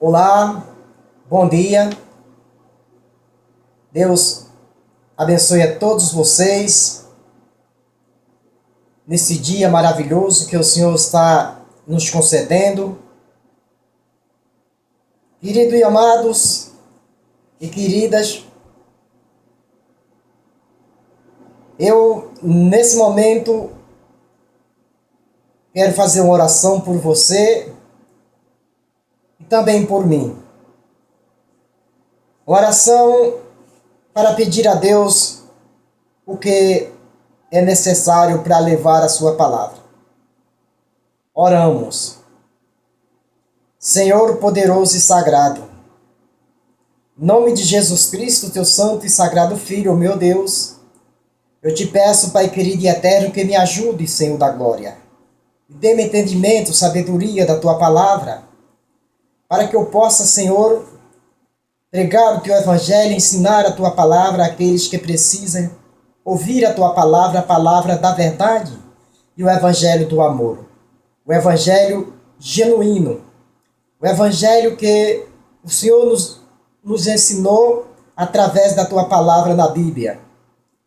Olá, bom dia. Deus abençoe a todos vocês nesse dia maravilhoso que o Senhor está nos concedendo. Queridos e amados e queridas, eu nesse momento quero fazer uma oração por você e também por mim. Oração para pedir a Deus o que é necessário para levar a sua palavra. Oramos. Senhor poderoso e sagrado, em nome de Jesus Cristo, teu santo e sagrado Filho, meu Deus, eu te peço, Pai querido e eterno, que me ajude, Senhor da glória. Dê-me entendimento, sabedoria da tua palavra, para que eu possa, Senhor, pregar o teu evangelho, ensinar a tua palavra àqueles que precisam ouvir a tua palavra, a palavra da verdade e o evangelho do amor. O evangelho genuíno, o evangelho que o Senhor nos ensinou através da tua palavra na Bíblia.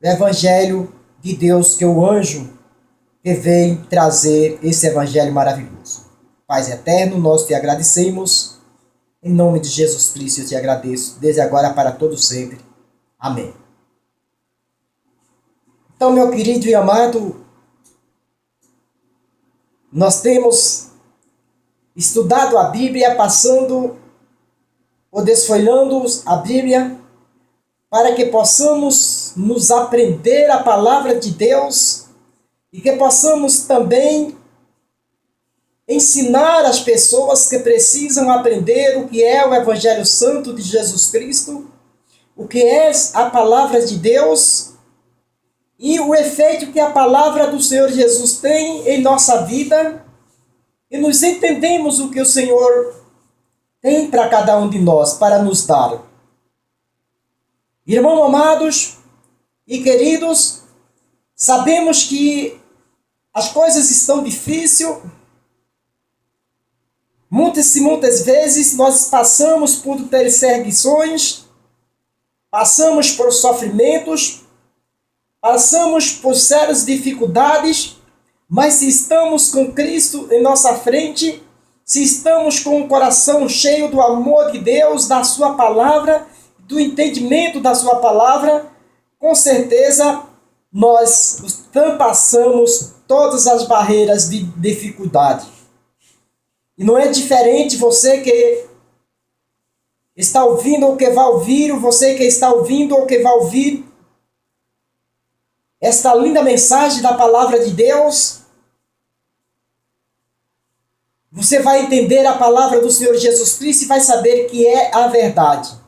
O evangelho de Deus, que é o anjo que vem trazer esse evangelho maravilhoso. Pai eterno, nós te agradecemos. Em nome de Jesus Cristo eu te agradeço, desde agora para todo sempre. Amém. Então, meu querido e amado, nós temos estudado a Bíblia, passando ou desfolhando a Bíblia, para que possamos nos aprender a palavra de Deus e que possamos também ensinar as pessoas que precisam aprender o que é o Evangelho Santo de Jesus Cristo, o que é a palavra de Deus e o efeito que a palavra do Senhor Jesus tem em nossa vida, e nos entendemos o que o Senhor tem para cada um de nós, para nos dar. Irmãos amados e queridos, sabemos que as coisas estão difíceis. Muitas vezes nós passamos por perseguições, passamos por sofrimentos, passamos por sérias dificuldades, mas se estamos com Cristo em nossa frente, se estamos com o coração cheio do amor de Deus, da sua palavra, do entendimento da sua palavra, com certeza nós ultrapassamos todas as barreiras de dificuldade. E não é diferente você que está ouvindo ou que vai ouvir, ou você que está ouvindo ou que vai ouvir esta linda mensagem da palavra de Deus. Você vai entender a palavra do Senhor Jesus Cristo e vai saber que é a verdade.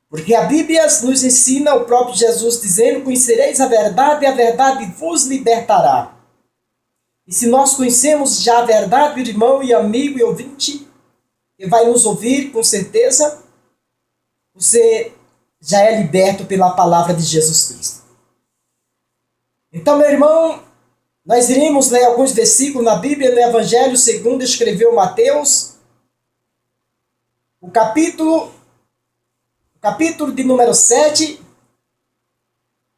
Porque a Bíblia nos ensina, o próprio Jesus dizendo: conhecereis a verdade vos libertará. E se nós conhecemos já a verdade, irmão e amigo e ouvinte, que vai nos ouvir com certeza, você já é liberto pela palavra de Jesus Cristo. Então, meu irmão, nós iremos ler alguns versículos na Bíblia, no Evangelho segundo escreveu Mateus, o capítulo de número 7,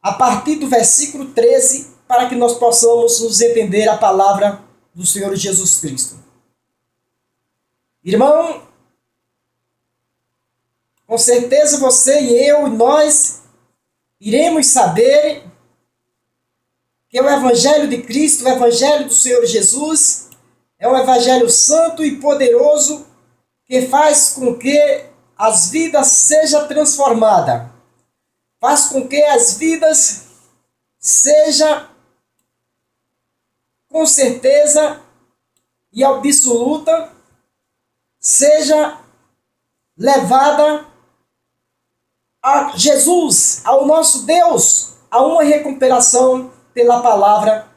a partir do versículo 13, para que nós possamos nos entender a palavra do Senhor Jesus Cristo. Irmão, com certeza você e eu e nós iremos saber que o Evangelho de Cristo, o Evangelho do Senhor Jesus, é um Evangelho santo e poderoso que faz com que as vidas sejam transformadas, faz com que as vidas sejam, com certeza e absoluta, seja levada a Jesus, ao nosso Deus, a uma recuperação pela palavra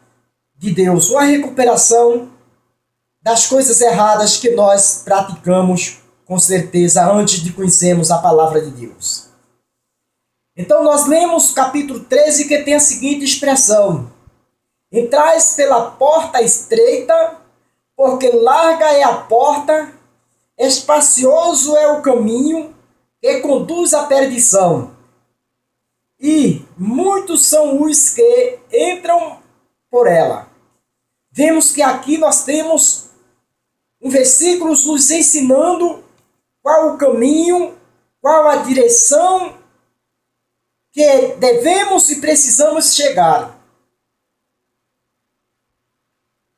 de Deus, uma recuperação das coisas erradas que nós praticamos, com certeza, antes de conhecermos a palavra de Deus. Então nós lemos o capítulo 13, que tem a seguinte expressão: entrais pela porta estreita, porque larga é a porta espacioso é o caminho que conduz à perdição, e muitos são os que entram por ela. Vemos que aqui nós temos um versículo nos ensinando qual o caminho, qual a direção que devemos e precisamos chegar.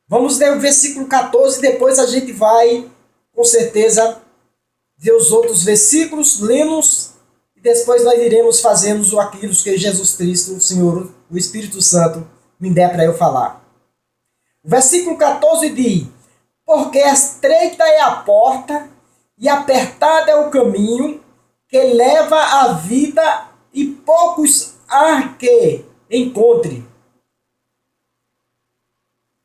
Vamos ler o versículo 14 e depois a gente vai, com certeza, ver os outros versículos, lemos e depois nós iremos fazendo aquilo que Jesus Cristo, o Senhor, o Espírito Santo, me der para eu falar. O versículo 14 diz: porque estreita é a porta e apertado é o caminho que leva à vida, e poucos há que encontre.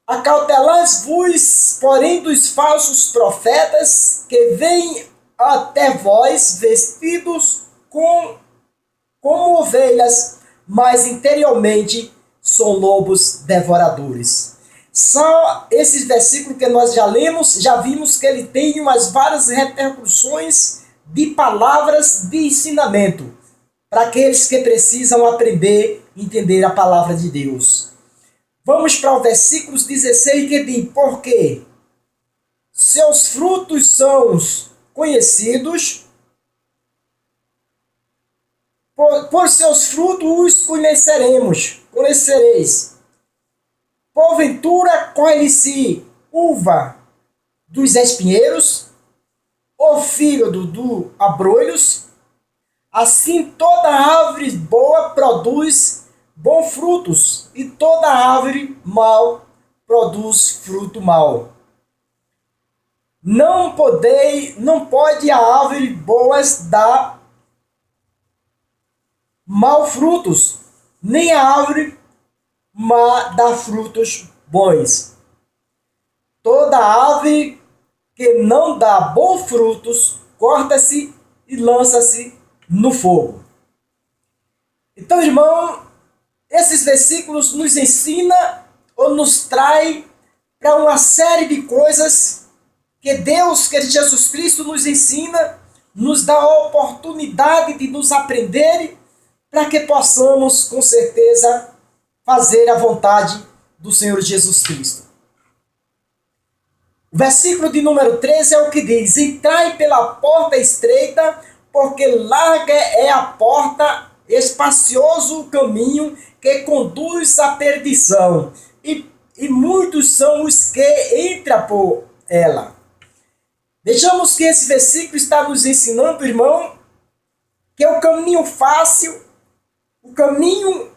Acautelai-vos, porém, dos falsos profetas que vêm até vós vestidos como ovelhas, mas interiormente são lobos devoradores. Só esses versículos que nós já lemos, já vimos que ele tem umas várias repercussões de palavras de ensinamento para aqueles que precisam aprender e entender a palavra de Deus. Vamos para o versículo 16 que diz: porque seus frutos são conhecidos, por seus frutos os conhecereis. Porventura colhe-se uva dos espinheiros, ou fígado do abrolhos? Assim toda árvore boa produz bons frutos, e toda árvore mal produz fruto mau. Não pode a árvore boas dar mau frutos, nem a árvore má dar frutos bons. Toda árvore que não dá bons frutos, corta-se e lança-se no fogo. Então, irmão, esses versículos nos ensina ou nos traz para uma série de coisas que Deus, que Jesus Cristo nos ensina, nos dá a oportunidade de nos aprender para que possamos, com certeza, fazer a vontade do Senhor Jesus Cristo. O versículo de número 13 é o que diz: entrai pela porta estreita, porque larga é a porta, espacioso o caminho que conduz à perdição, e muitos são os que entram por ela. Vejamos que esse versículo está nos ensinando, irmão, que é o caminho fácil, o caminho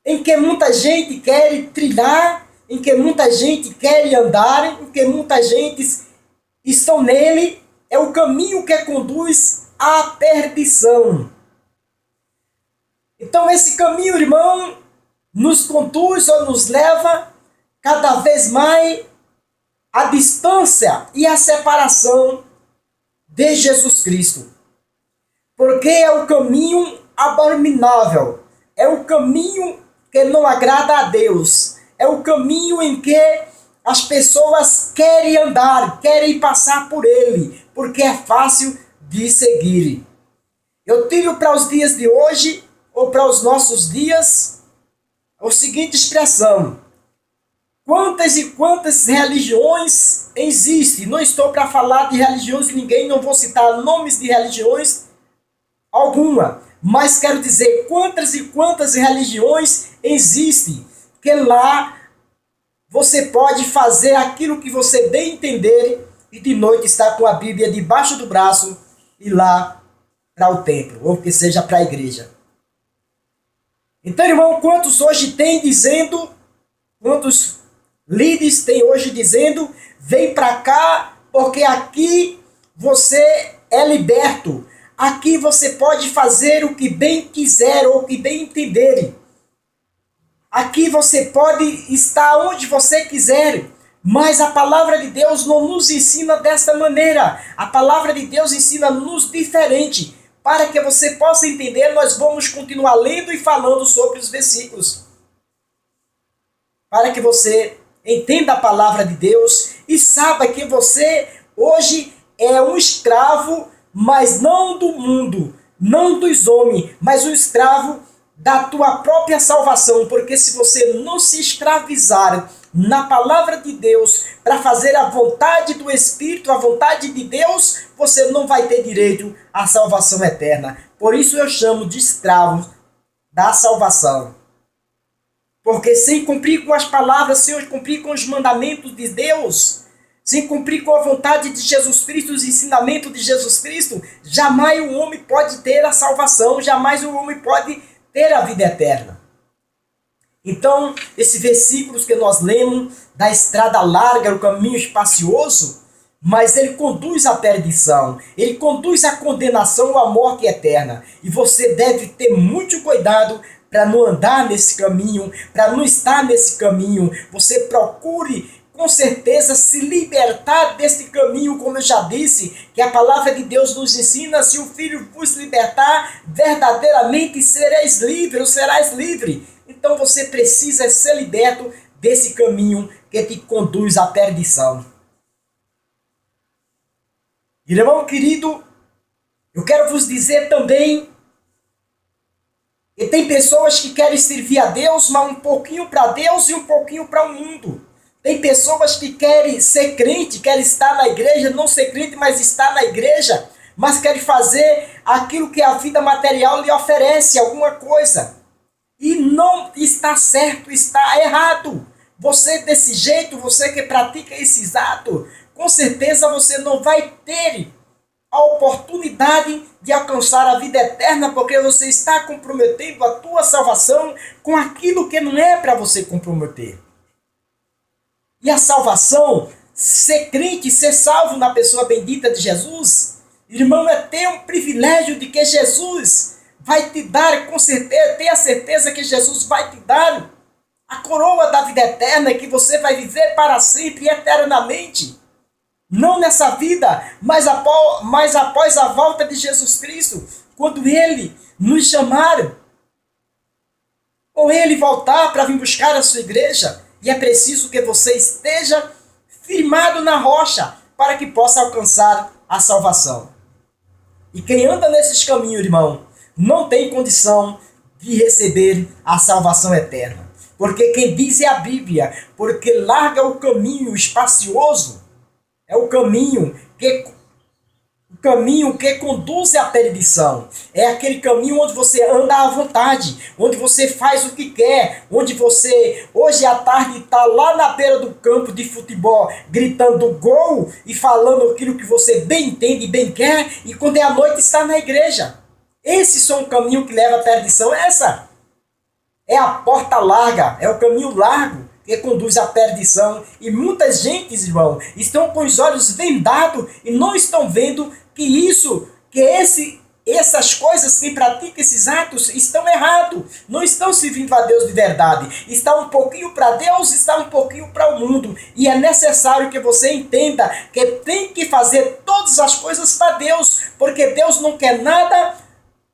em que muita gente quer trilhar, em que muita gente quer andar, em que muita gente estão nele, é o caminho que conduz à perdição. Então esse caminho, irmão, nos conduz ou nos leva cada vez mais à distância e à separação de Jesus Cristo. Porque é o caminho abominável, é o caminho que não agrada a Deus, é o caminho em que as pessoas querem andar, querem passar por ele, porque é fácil de seguir. Eu tiro para os dias de hoje, ou para os nossos dias, a seguinte expressão: quantas e quantas religiões existem? Não estou para falar de religiões de ninguém, não vou citar nomes de religiões alguma, mas quero dizer quantas e quantas religiões existem, que lá você pode fazer aquilo que você bem entender e de noite estar com a Bíblia debaixo do braço e lá para o templo, ou que seja para a igreja. Então, irmão, quantos hoje tem dizendo, quantos líderes tem hoje dizendo: vem para cá, porque aqui você é liberto, aqui você pode fazer o que bem quiser ou o que bem entender, aqui você pode estar onde você quiser. Mas a palavra de Deus não nos ensina desta maneira, a palavra de Deus ensina-nos diferente. Para que você possa entender, nós vamos continuar lendo e falando sobre os versículos, para que você entenda a palavra de Deus e saiba que você hoje é um escravo, mas não do mundo, não dos homens, mas um escravo da tua própria salvação, porque se você não se escravizar na palavra de Deus para fazer a vontade do Espírito, a vontade de Deus, você não vai ter direito à salvação eterna. Por isso eu chamo de escravos da salvação. Porque sem cumprir com as palavras, sem cumprir com os mandamentos de Deus, sem cumprir com a vontade de Jesus Cristo, os ensinamentos de Jesus Cristo, jamais o homem pode ter a salvação, jamais o homem pode ter a vida eterna. Então, esses versículos que nós lemos, da estrada larga, o caminho espacioso, mas ele conduz à perdição, ele conduz à condenação ou à morte eterna. E você deve ter muito cuidado para não andar nesse caminho, para não estar nesse caminho. Você procure, com certeza, se libertar desse caminho, como eu já disse, que a palavra de Deus nos ensina: se o Filho vos libertar, verdadeiramente sereis livre, ou serás livre. Então você precisa ser liberto desse caminho que te conduz à perdição. Irmão querido, eu quero vos dizer também que tem pessoas que querem servir a Deus, mas um pouquinho para Deus e um pouquinho para o mundo. Tem pessoas que querem ser crente, querem estar na igreja, não ser crente, mas estar na igreja, mas querem fazer aquilo que a vida material lhe oferece, alguma coisa. E não está certo, está errado. Você desse jeito, você que pratica esses atos, com certeza você não vai ter a oportunidade de alcançar a vida eterna, porque você está comprometendo a tua salvação com aquilo que não é para você comprometer. E a salvação, ser crente, ser salvo na pessoa bendita de Jesus, irmão, é ter um privilégio de que Jesus vai te dar, com certeza, tenha certeza que Jesus vai te dar a coroa da vida eterna, que você vai viver para sempre, eternamente. Não nessa vida, mas após a volta de Jesus Cristo, quando Ele nos chamar, ou Ele voltar para vir buscar a sua igreja. E é preciso que você esteja firmado na rocha para que possa alcançar a salvação. E quem anda nesses caminhos, irmão, não tem condição de receber a salvação eterna. Porque quem diz é a Bíblia, porque larga o caminho espacioso, é o caminho que conduz à perdição. É aquele caminho onde você anda à vontade, onde você faz o que quer, onde você, hoje à tarde, está lá na beira do campo de futebol, gritando gol e falando aquilo que você bem entende e bem quer, e quando é à noite está na igreja. Esse só um caminho que leva à perdição. Essa é a porta larga, é o caminho largo que conduz à perdição. E muitas gente, irmão, estão com os olhos vendados e não estão vendo essas coisas, quem pratica esses atos, estão errados. Não estão servindo a Deus de verdade. Está um pouquinho para Deus, está um pouquinho para o mundo. E é necessário que você entenda que tem que fazer todas as coisas para Deus, porque Deus não quer nada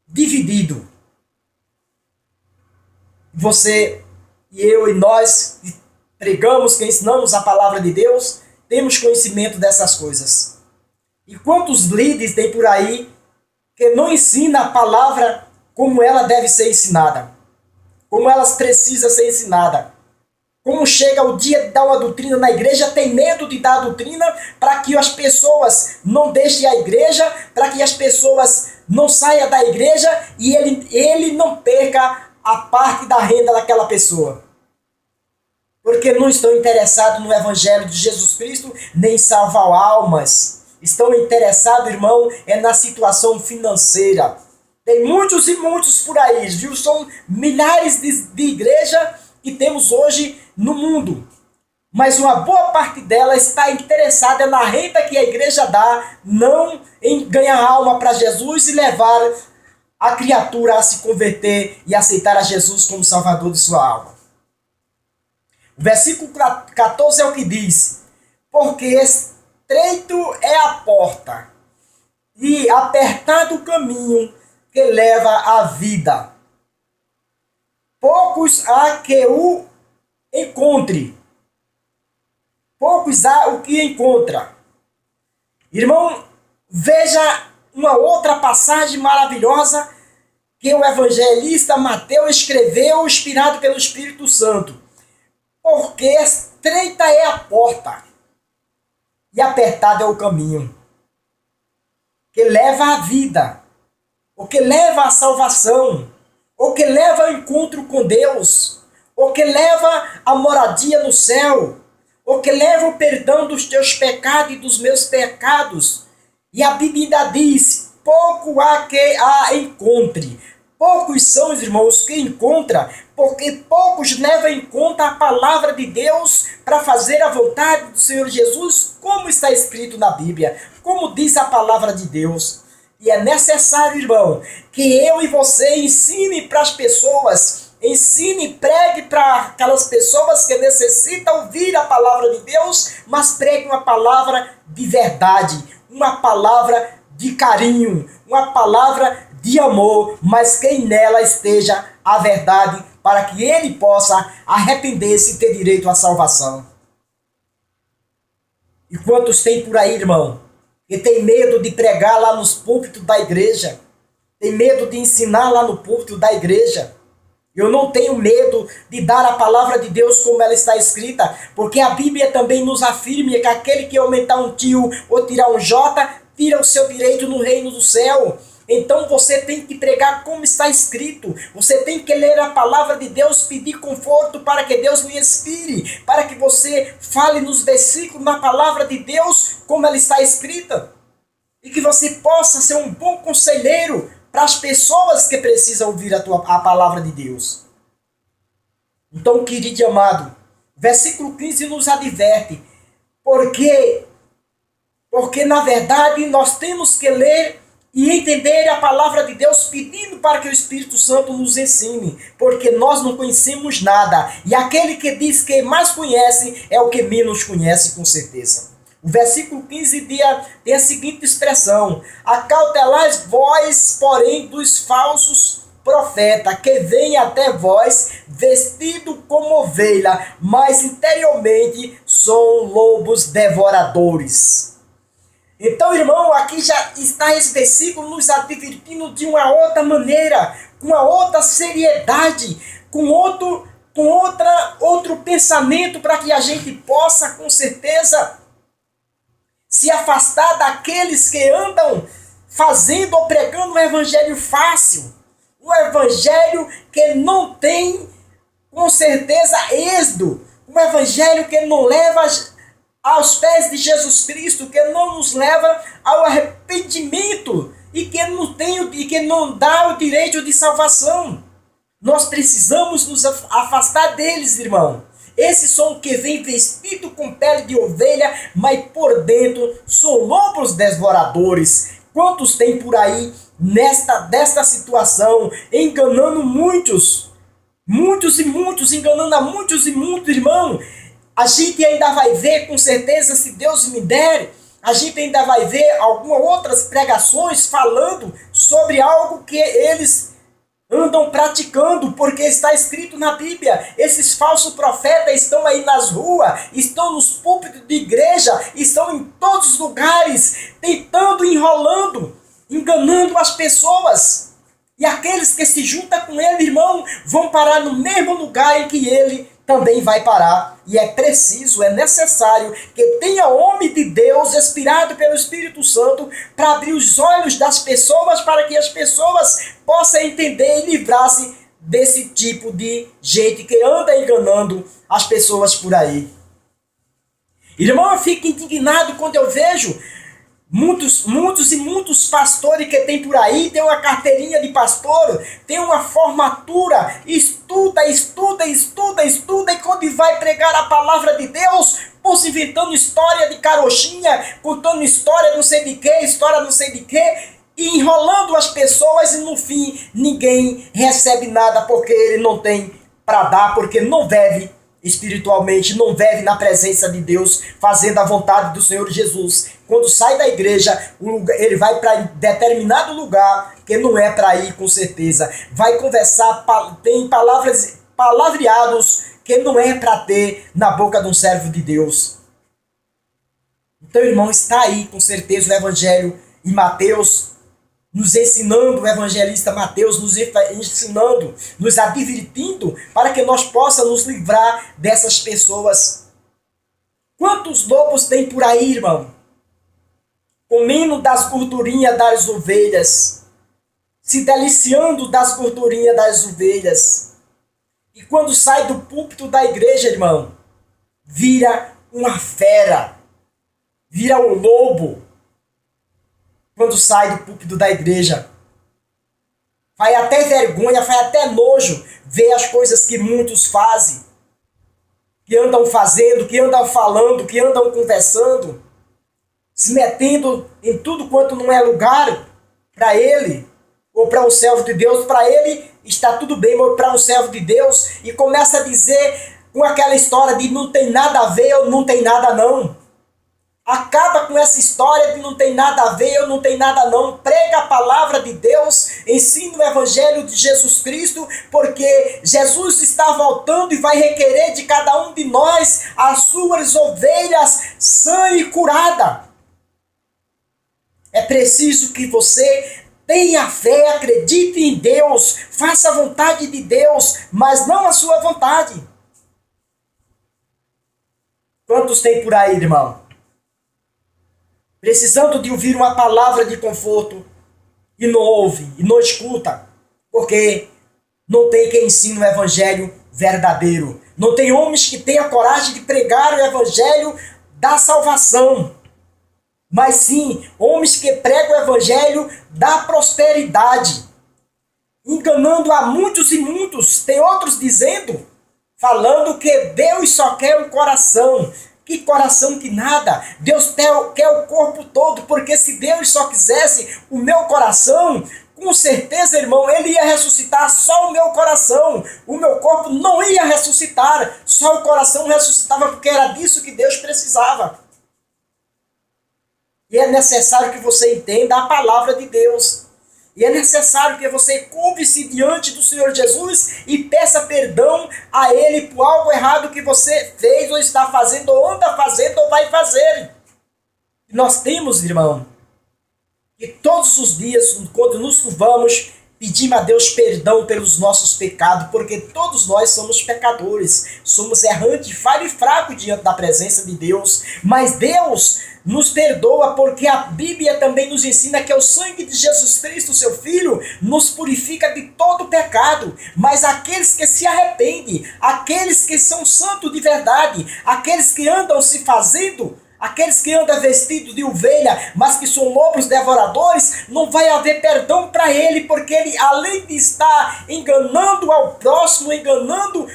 dividido. Você e eu e nós que pregamos, que ensinamos a palavra de Deus, temos conhecimento dessas coisas. E quantos líderes tem por aí que não ensina a palavra como ela deve ser ensinada, como ela precisa ser ensinada. Como chega o dia de dar uma doutrina na igreja, tem medo de dar a doutrina para que as pessoas não deixem a igreja, para que as pessoas não saiam da igreja e ele não perca a parte da renda daquela pessoa. Porque não estão interessados no evangelho de Jesus Cristo, nem em salvar almas. Estão interessados, irmão, na situação financeira. Tem muitos e muitos por aí, viu? São milhares de igrejas que temos hoje no mundo. Mas uma boa parte dela está interessada na renda que a igreja dá, não em ganhar alma para Jesus e levar a criatura a se converter e aceitar a Jesus como Salvador de sua alma. O versículo 14 é o que diz: porque estreito é a porta e apertado o caminho que leva à vida. Poucos há que o encontre. Poucos há o que encontra. Irmão, Veja uma outra passagem maravilhosa que o evangelista Mateus escreveu, inspirado pelo Espírito Santo. Porque estreita é a porta e apertado é o caminho que leva à vida, o que leva à salvação, o que leva ao encontro com Deus, o que leva à moradia no céu, o que leva ao perdão dos teus pecados e dos meus pecados. E a Bíblia diz: pouco há que a encontre. Poucos são os irmãos que encontram, porque poucos levam em conta a palavra de Deus para fazer a vontade do Senhor Jesus, como está escrito na Bíblia, como diz a palavra de Deus. E é necessário, irmão, que eu e você ensine para as pessoas, ensine e pregue para aquelas pessoas que necessitam ouvir a palavra de Deus, mas pregue uma palavra de verdade, uma palavra de carinho, uma palavra de amor, mas que nela esteja a verdade, para que ele possa arrepender-se e ter direito à salvação. E quantos tem por aí, irmão, que tem medo de pregar lá nos púlpitos da igreja, tem medo de ensinar lá no púlpito da igreja? Eu não tenho medo de dar a palavra de Deus como ela está escrita, porque a Bíblia também nos afirma que aquele que aumentar um tio ou tirar um jota, tira o seu direito no reino do céu. Então você tem que pregar como está escrito. Você tem que ler a palavra de Deus, pedir conforto para que Deus lhe inspire, para que você fale nos versículos na palavra de Deus como ela está escrita. E que você possa ser um bom conselheiro para as pessoas que precisam ouvir a palavra de Deus. Então, querido e amado, versículo 15 nos adverte, porque na verdade nós temos que ler e entender a palavra de Deus, pedindo para que o Espírito Santo nos ensine, porque nós não conhecemos nada, e aquele que diz que mais conhece é o que menos conhece, com certeza. O versículo 15 tem a seguinte expressão: acautelais vós, porém, dos falsos profetas, que vêm até vós vestido como ovelha, mas interiormente são lobos devoradores. Então, irmão, aqui já está esse versículo nos advertindo de uma outra maneira, com uma outra seriedade, com outro pensamento, para que a gente possa, com certeza, se afastar daqueles que andam fazendo ou pregando um evangelho fácil, um evangelho que não tem, com certeza, êxito, um evangelho que não leva aos pés de Jesus Cristo, que não nos leva ao arrependimento e que não dá o direito de salvação. Nós precisamos nos afastar deles, irmão. Esses são que vêm vestidos com pele de ovelha, mas por dentro são lobos devoradores. Quantos tem por aí desta situação, enganando muitos, enganando a muitos e muitos, irmão? A gente ainda vai ver, com certeza, se Deus me der, a gente ainda vai ver algumas outras pregações falando sobre algo que eles andam praticando, porque está escrito na Bíblia. Esses falsos profetas estão aí nas ruas, estão nos púlpitos de igreja, estão em todos os lugares, tentando, enrolando, enganando as pessoas. E aqueles que se juntam com ele, irmão, vão parar no mesmo lugar em que ele também vai parar. E é preciso, é necessário que tenha homem de Deus inspirado pelo Espírito Santo para abrir os olhos das pessoas, para que as pessoas possam entender e livrar-se desse tipo de gente que anda enganando as pessoas por aí. Irmão, eu fico indignado quando eu vejo muitos pastores que tem por aí, tem uma carteirinha de pastor, tem uma formatura, estuda, e quando vai pregar a palavra de Deus, se inventando história de carochinha, contando história não sei de que, história não sei de que, e enrolando as pessoas, e no fim ninguém recebe nada, porque ele não tem para dar, porque não deve espiritualmente, não vive na presença de Deus, fazendo a vontade do Senhor Jesus. Quando sai da igreja, ele vai para determinado lugar que não é para ir, com certeza. Vai conversar, tem palavreados que não é para ter na boca de um servo de Deus. Então, irmão, está aí, com certeza, o evangelho em Mateus, nos ensinando, o evangelista Mateus nos ensinando, nos advertindo para que nós possamos nos livrar dessas pessoas. Quantos lobos tem por aí, irmão? Comendo das gordurinhas das ovelhas, se deliciando das gordurinhas das ovelhas. E quando sai do púlpito da igreja, irmão, vira uma fera, vira um lobo. Quando sai do púlpito da igreja, faz até vergonha, faz até nojo ver as coisas que muitos fazem, que andam fazendo, que andam falando, que andam conversando, se metendo em tudo quanto não é lugar para ele, ou para um servo de Deus. Para ele está tudo bem, mas para um servo de Deus, e começa a dizer com aquela história de não tem nada a ver ou não tem nada não. Acaba com essa história de não tem nada a ver ou não tem nada não. Prega a palavra de Deus, ensina o evangelho de Jesus Cristo, porque Jesus está voltando e vai requerer de cada um de nós as suas ovelhas sã e curada. É preciso que você tenha fé, acredite em Deus, faça a vontade de Deus, mas não a sua vontade. Quantos tem por aí, irmão? Precisando de ouvir uma palavra de conforto e não ouve, e não escuta, porque não tem quem ensine o evangelho verdadeiro. Não tem homens que tenham coragem de pregar o evangelho da salvação, mas sim homens que pregam o evangelho da prosperidade, enganando a muitos e muitos. Tem outros dizendo, falando que Deus só quer o coração. Que coração que nada. Deus quer o corpo todo, porque se Deus só quisesse o meu coração, com certeza, irmão, ele ia ressuscitar só o meu coração. O meu corpo não ia ressuscitar, só o coração ressuscitava, porque era disso que Deus precisava. E é necessário que você entenda a palavra de Deus. E é necessário que você curve-se diante do Senhor Jesus e peça perdão a Ele por algo errado que você fez ou está fazendo, ou anda fazendo, ou vai fazer. E nós temos, irmão, que todos os dias, quando nos curvamos, pedimos a Deus perdão pelos nossos pecados, porque todos nós somos pecadores, somos errantes, falhos e fracos diante da presença de Deus. Mas Deus nos perdoa, porque a Bíblia também nos ensina que o sangue de Jesus Cristo, seu Filho, nos purifica de todo pecado. Mas aqueles que se arrependem, aqueles que são santos de verdade, aqueles que andam se fazendo, aqueles que andam vestidos de ovelha, mas que são lobos devoradores, não vai haver perdão para ele, porque ele, além de estar enganando ao próximo,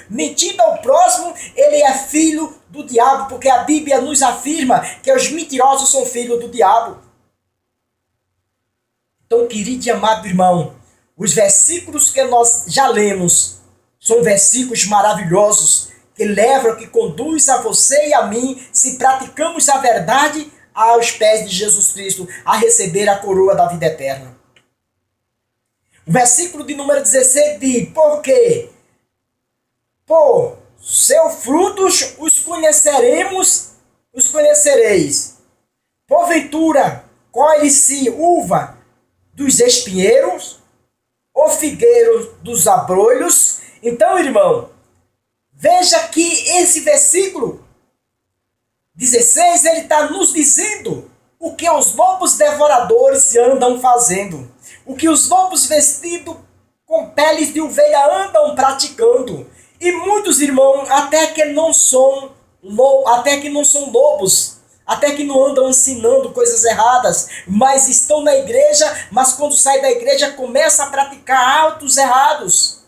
mentindo ao próximo, ele é filho do diabo, porque a Bíblia nos afirma que os mentirosos são filhos do diabo. Então, querido e amado irmão, os versículos que nós já lemos são versículos maravilhosos, que conduz a você e a mim, se praticamos a verdade, aos pés de Jesus Cristo, a receber a coroa da vida eterna. O versículo de número 16 diz, porque por seus frutos os conhecereis. Porventura, colhe-se uva dos espinheiros, ou figueiro dos abrolhos. Então, irmão, veja que esse versículo 16, ele está nos dizendo o que os lobos devoradores andam fazendo. O que os lobos vestidos com peles de ovelha andam praticando. E muitos, irmãos, até que não são lobos, até que não andam ensinando coisas erradas, mas estão na igreja, mas quando sai da igreja começa a praticar atos errados.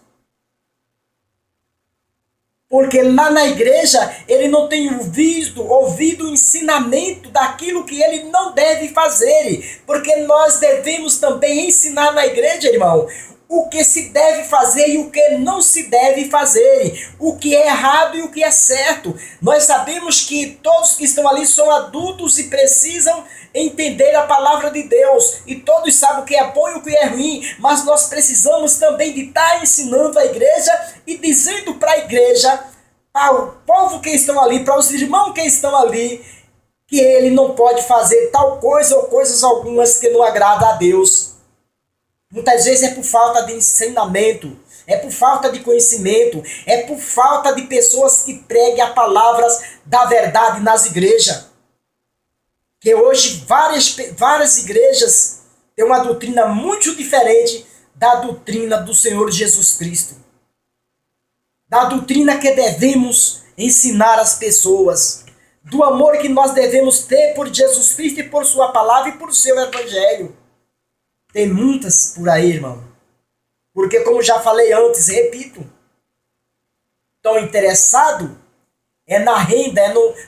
Porque lá na igreja ele não tem ouvido o ensinamento daquilo que ele não deve fazer. Porque nós devemos também ensinar na igreja, irmão, o que se deve fazer e o que não se deve fazer, o que é errado e o que é certo. Nós sabemos que todos que estão ali são adultos e precisam entender a palavra de Deus, e todos sabem o que é bom e o que é ruim, mas nós precisamos também de estar ensinando a igreja e dizendo para a igreja, para o povo que estão ali, para os irmãos que estão ali, que ele não pode fazer tal coisa ou coisas algumas que não agradam a Deus. Muitas vezes é por falta de ensinamento, é por falta de conhecimento, é por falta de pessoas que preguem as palavras da verdade nas igrejas. Que hoje várias igrejas têm uma doutrina muito diferente da doutrina do Senhor Jesus Cristo. Da doutrina que devemos ensinar às pessoas. Do amor que nós devemos ter por Jesus Cristo e por sua palavra e por seu evangelho. Tem muitas por aí, irmão. Porque, como já falei antes, repito, estão interessados na renda,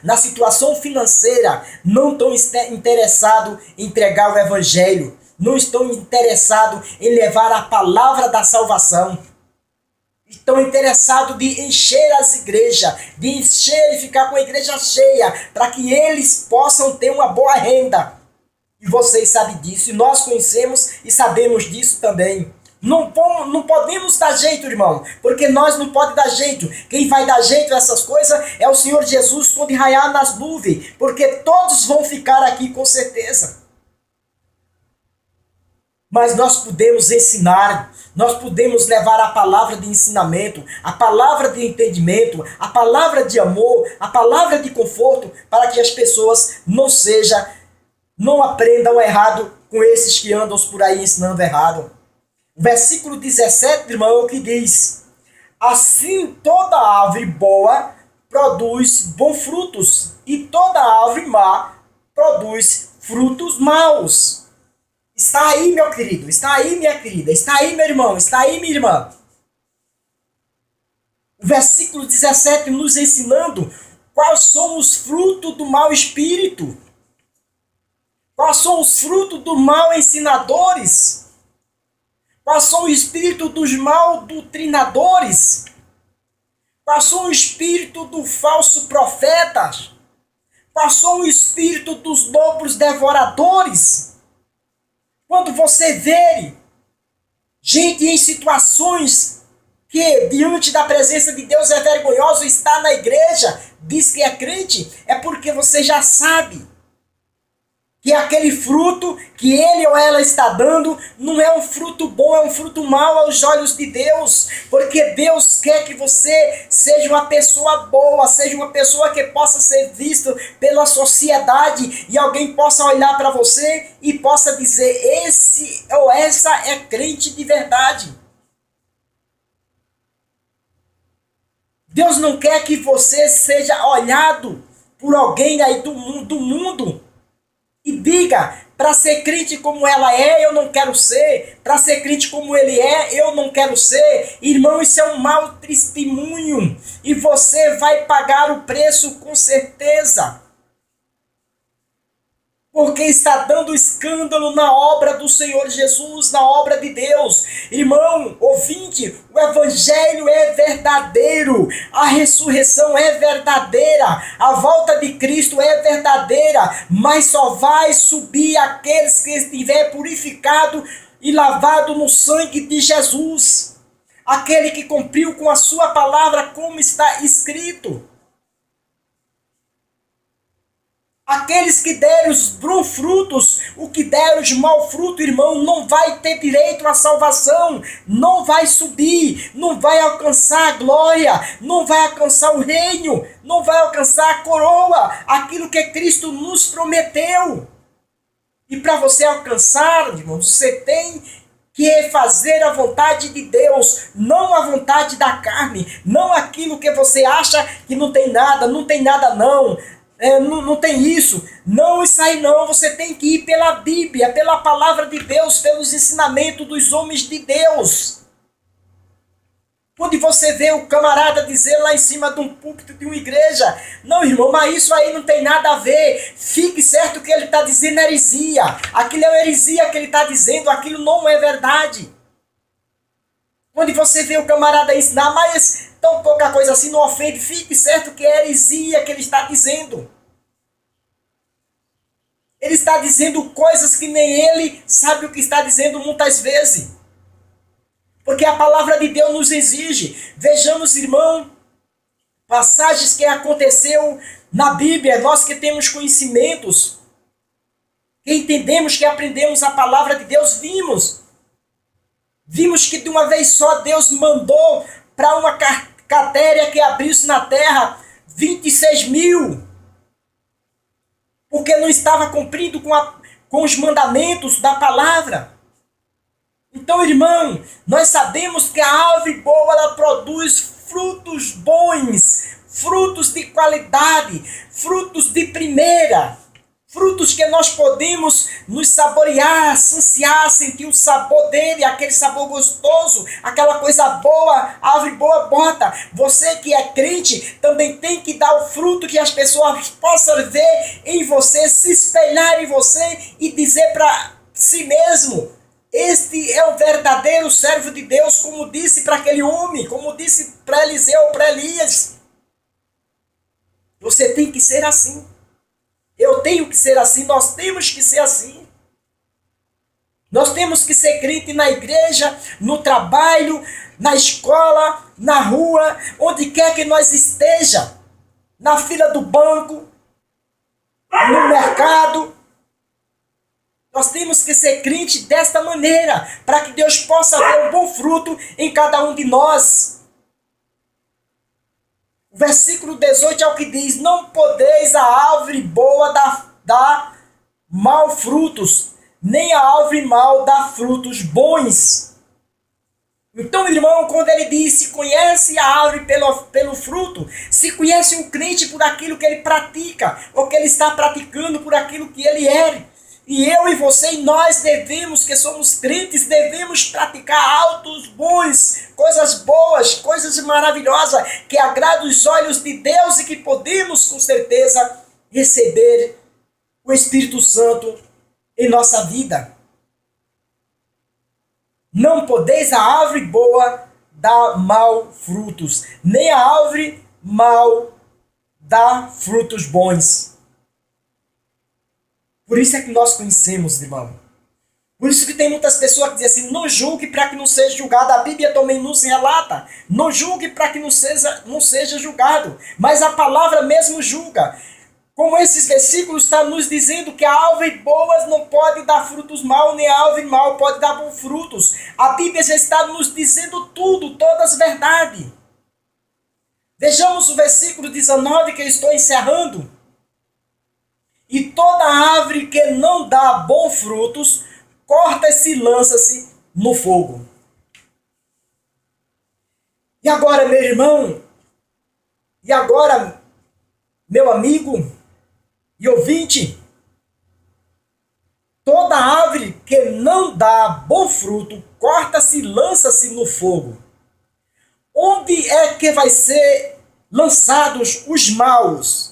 na situação financeira, não estão interessados em pregar o evangelho, não estão interessados em levar a palavra da salvação. Estão interessados de encher as igrejas, de encher e ficar com a igreja cheia, para que eles possam ter uma boa renda. E vocês sabem disso, e nós conhecemos e sabemos disso também. Não podemos dar jeito, irmão, porque nós não podemos dar jeito. Quem vai dar jeito a essas coisas é o Senhor Jesus quando raiar nas nuvens, porque todos vão ficar aqui com certeza. Mas nós podemos ensinar, nós podemos levar a palavra de ensinamento, a palavra de entendimento, a palavra de amor, a palavra de conforto, para que as pessoas não aprendam errado com esses que andam por aí ensinando errado. O versículo 17, irmão, é o que diz: assim toda árvore boa produz bons frutos, e toda árvore má produz frutos maus. Está aí, meu querido, está aí, minha querida, está aí, meu irmão, está aí, minha irmã. O versículo 17 nos ensinando quais são os frutos do mau espírito. Quais são os frutos do mau ensinadores? Quais são o espírito dos mal doutrinadores? Quais são o espírito do falso profeta? Quais são o espírito dos lobos devoradores? Quando você vê gente em situações que diante da presença de Deus é vergonhoso estar na igreja, diz que é crente, é porque você já sabe que aquele fruto que ele ou ela está dando não é um fruto bom, é um fruto mau aos olhos de Deus. Porque Deus quer que você seja uma pessoa boa, seja uma pessoa que possa ser vista pela sociedade e alguém possa olhar para você e possa dizer: esse ou essa é crente de verdade. Deus não quer que você seja olhado por alguém aí do mundo e diga: para ser crente como ela é, eu não quero ser. Para ser crente como ele é, eu não quero ser. Irmão, isso é um mau testemunho. E você vai pagar o preço com certeza. Porque está dando escândalo na obra do Senhor Jesus, na obra de Deus. Irmão, ouvinte, o evangelho é verdadeiro, a ressurreição é verdadeira, a volta de Cristo é verdadeira, mas só vai subir aqueles que estiver purificado e lavado no sangue de Jesus. Aquele que cumpriu com a sua palavra como está escrito. Aqueles que deram os bons frutos, o que deram os maus frutos, irmão, não vai ter direito à salvação, não vai subir, não vai alcançar a glória, não vai alcançar o reino, não vai alcançar a coroa, aquilo que Cristo nos prometeu. E para você alcançar, irmão, você tem que fazer a vontade de Deus, não a vontade da carne, não aquilo que você acha que não tem nada não. Não tem isso, não, isso aí não, você tem que ir pela Bíblia, pela palavra de Deus, pelos ensinamentos dos homens de Deus. Quando você vê o camarada dizer lá em cima de um púlpito de uma igreja: não, irmão, mas isso aí não tem nada a ver, fique certo que ele está dizendo heresia, aquilo é uma heresia que ele está dizendo, aquilo não é verdade. Quando você vê o camarada ensinar: mas tão pouca coisa assim não ofende, fique certo que é heresia que ele está dizendo. Ele está dizendo coisas que nem ele sabe o que está dizendo muitas vezes. Porque a palavra de Deus nos exige. Vejamos, irmão, passagens que aconteceu na Bíblia, nós que temos conhecimentos, que entendemos, que aprendemos a palavra de Deus, vimos que de uma vez só Deus mandou para uma cratera que abriu-se na terra 26 mil, porque não estava cumprindo com os mandamentos da palavra. Então, irmão, nós sabemos que a árvore boa, ela produz frutos bons, frutos de qualidade, frutos de primeira, frutos que nós podemos nos saborear, saciar, sentir o sabor dele, aquele sabor gostoso, aquela coisa boa, a árvore boa bota. Você que é crente também tem que dar o fruto que as pessoas possam ver em você, se espelhar em você e dizer para si mesmo: este é o verdadeiro servo de Deus, como disse para aquele homem, como disse para Eliseu, para Elias. Você tem que ser assim. Eu tenho que ser assim, nós temos que ser assim. Nós temos que ser crente na igreja, no trabalho, na escola, na rua, onde quer que nós esteja, na fila do banco, no mercado. Nós temos que ser crente desta maneira, para que Deus possa ver um bom fruto em cada um de nós. O versículo 18 é o que diz: não podeis a árvore boa dar mal frutos, nem a árvore mal dar frutos bons. Então, irmão, quando ele diz, se conhece a árvore pelo fruto, se conhece o crente por aquilo que ele pratica, ou que ele está praticando por aquilo que ele é. E eu e você, e nós devemos, que somos crentes, devemos praticar atos bons, coisas boas, coisas maravilhosas, que agradam os olhos de Deus e que podemos, com certeza, receber o Espírito Santo em nossa vida. Não podeis a árvore boa dar mal frutos, nem a árvore mal dar frutos bons. Por isso é que nós conhecemos, irmão. Por isso que tem muitas pessoas que dizem assim: não julgue para que não seja julgado. A Bíblia também nos relata: não julgue para que não seja julgado. Mas a palavra mesmo julga. Como esses versículos estão nos dizendo que a árvore boa não pode dar frutos maus, nem a árvore mal pode dar bons frutos. A Bíblia já está nos dizendo tudo, todas as verdades. Vejamos o versículo 19 que eu estou encerrando. E toda árvore que não dá bons frutos, corta-se e lança-se no fogo. E agora, meu irmão, e agora, meu amigo e ouvinte, toda árvore que não dá bom fruto, corta-se e lança-se no fogo. Onde é que vai ser lançados os maus?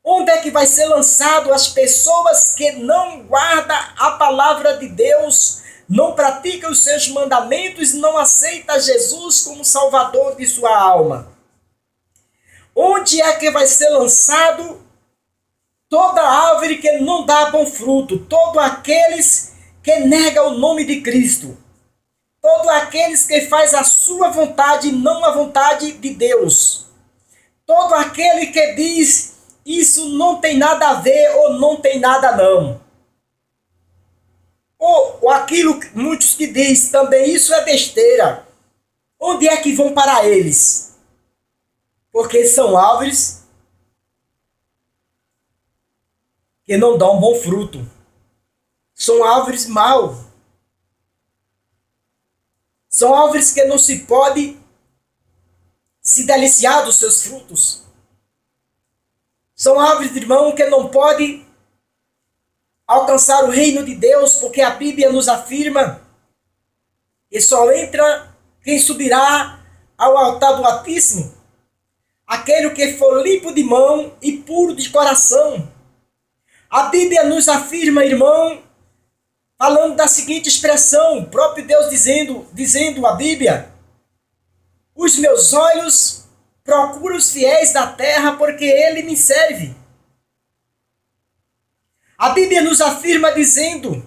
Onde é que vai ser lançado as pessoas que não guardam a palavra de Deus, não praticam os seus mandamentos e não aceitam Jesus como Salvador de sua alma? Onde é que vai ser lançado toda árvore que não dá bom fruto, todos aqueles que negam o nome de Cristo, todos aqueles que fazem a sua vontade e não a vontade de Deus, todo aquele que diz: isso não tem nada a ver ou não tem nada não. Ou aquilo, muitos que dizem também, isso é besteira. Onde é que vão parar eles? Porque são árvores que não dão bom fruto. São árvores mal. São árvores que não se pode se deliciar dos seus frutos. São árvores, irmão, que não podem alcançar o reino de Deus, porque a Bíblia nos afirma que só entra quem subirá ao altar do Altíssimo, aquele que for limpo de mão e puro de coração. A Bíblia nos afirma, irmão, falando da seguinte expressão, o próprio Deus dizendo a Bíblia: os meus olhos procuro os fiéis da terra, porque ele me serve. A Bíblia nos afirma dizendo: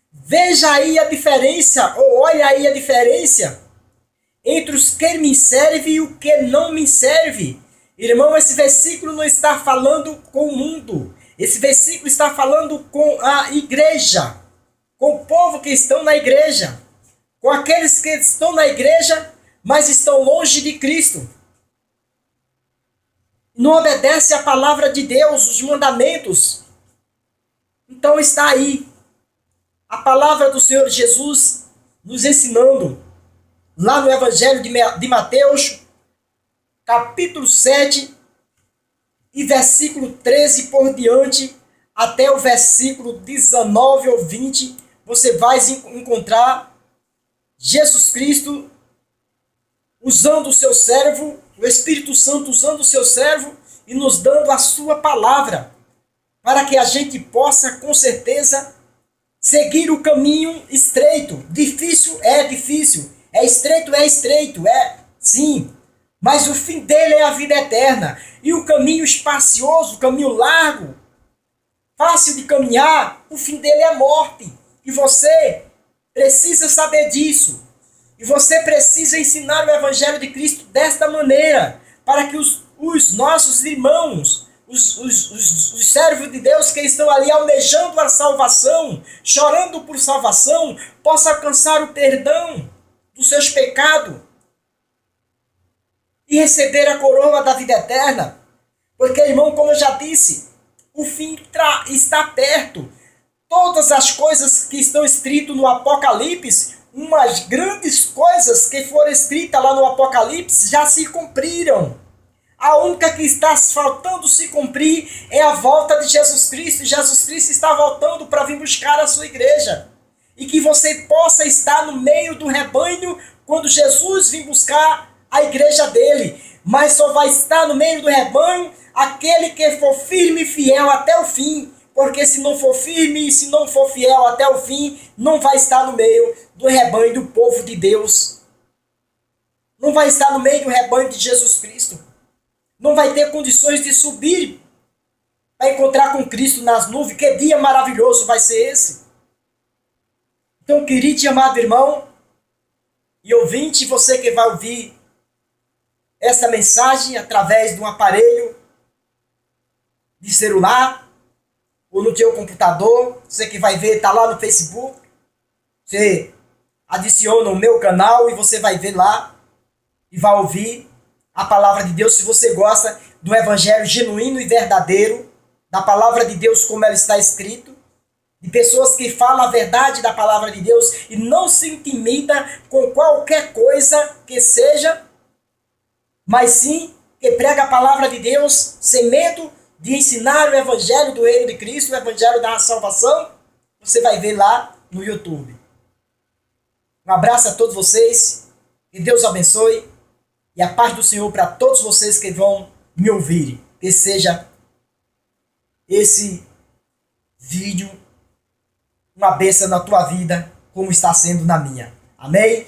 veja aí a diferença, ou olha aí a diferença entre os que me servem e o que não me serve. Irmão, esse versículo não está falando com o mundo. Esse versículo está falando com a igreja, com o povo que estão na igreja, com aqueles que estão na igreja, mas estão longe de Cristo. Não obedece à palavra de Deus, os mandamentos. Então está aí a palavra do Senhor Jesus nos ensinando, lá no Evangelho de Mateus, capítulo 7, e versículo 13 por diante, até o versículo 19 ou 20, você vai encontrar Jesus Cristo usando o seu servo, o Espírito Santo usando o seu servo e nos dando a sua palavra, para que a gente possa, com certeza, seguir o caminho estreito. Difícil, é estreito, sim, mas o fim dele é a vida eterna. E o caminho espacioso, o caminho largo, fácil de caminhar, o fim dele é a morte. E você precisa saber disso. E você precisa ensinar o Evangelho de Cristo desta maneira, para que os nossos irmãos, os servos de Deus que estão ali almejando a salvação, chorando por salvação, possam alcançar o perdão dos seus pecados e receber a coroa da vida eterna. Porque, irmão, como eu já disse, o fim está perto. Todas as coisas que estão escritas no Apocalipse, umas grandes coisas que foram escritas lá no Apocalipse já se cumpriram. A única que está faltando se cumprir é a volta de Jesus Cristo. Jesus Cristo está voltando para vir buscar a sua igreja. E que você possa estar no meio do rebanho quando Jesus vir buscar a igreja dele. Mas só vai estar no meio do rebanho aquele que for firme e fiel até o fim. Porque se não for firme e se não for fiel até o fim, não vai estar no meio do rebanho do povo de Deus. Não vai estar no meio do rebanho de Jesus Cristo. Não vai ter condições de subir para encontrar com Cristo nas nuvens. Que dia maravilhoso vai ser esse? Então, querido e amado irmão e ouvinte, você que vai ouvir essa mensagem através de um aparelho de celular ou no teu computador, você que vai ver, está lá no Facebook, você adiciona o meu canal e você vai ver lá e vai ouvir a palavra de Deus. Se você gosta do evangelho genuíno e verdadeiro, da palavra de Deus como ela está escrito, de pessoas que falam a verdade da palavra de Deus e não se intimida com qualquer coisa que seja, mas sim que prega a palavra de Deus sem medo de ensinar o evangelho do reino de Cristo, o evangelho da salvação, você vai ver lá no YouTube. Um abraço a todos vocês, que Deus abençoe e a paz do Senhor para todos vocês que vão me ouvir. Que seja esse vídeo uma bênção na tua vida, como está sendo na minha. Amém?